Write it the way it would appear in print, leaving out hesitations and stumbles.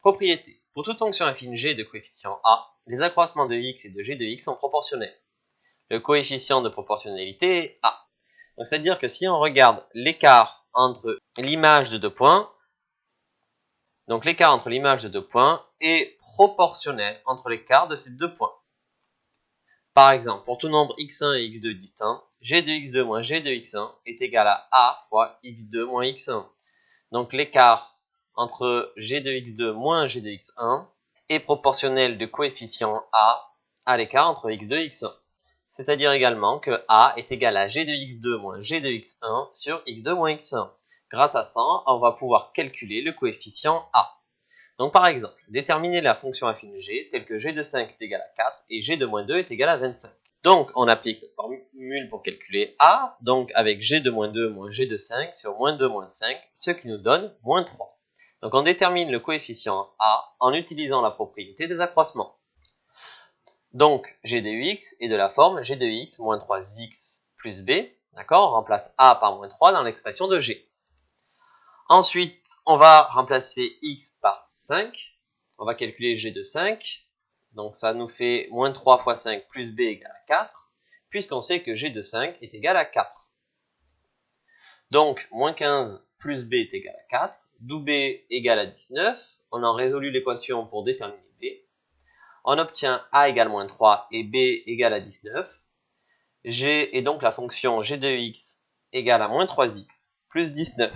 propriété. Pour toute fonction affine g de coefficient a, les accroissements de x et de g de x sont proportionnels. Le coefficient de proportionnalité est a. Donc c'est-à-dire que si on regarde l'écart entre l'image de deux points, donc l'écart entre l'image de deux points est proportionnel entre l'écart de ces deux points. Par exemple, pour tout nombre x1 et x2 distincts, g de x2 moins g de x1 est égal à a fois x2 moins x1. Donc l'écart entre g de x2 moins g de x1 est proportionnel du coefficient a à l'écart entre x2 et x1. C'est-à-dire également que a est égal à g de x2 moins g de x1 sur x2 moins x1. Grâce à ça, on va pouvoir calculer le coefficient a. Donc par exemple, déterminer la fonction affine g telle que g de 5 est égal à 4 et g de moins 2 est égal à 25. Donc on applique notre formule pour calculer a, donc avec g de moins 2 moins g de 5 sur moins 2 moins 5, ce qui nous donne moins 3. Donc on détermine le coefficient a en utilisant la propriété des accroissements. Donc g de x est de la forme g de x moins 3x plus b, d'accord? On remplace a par moins 3 dans l'expression de g. Ensuite, on va remplacer x par 5. On va calculer g de 5. Donc ça nous fait moins 3 fois 5 plus b égale à 4, puisqu'on sait que g de 5 est égal à 4. Donc, moins 15 plus b est égal à 4, d'où b égale à 19. On a résolu l'équation pour déterminer b. On obtient a égale moins 3 et b égale à 19. G est donc la fonction g de x égale à moins 3x plus 19.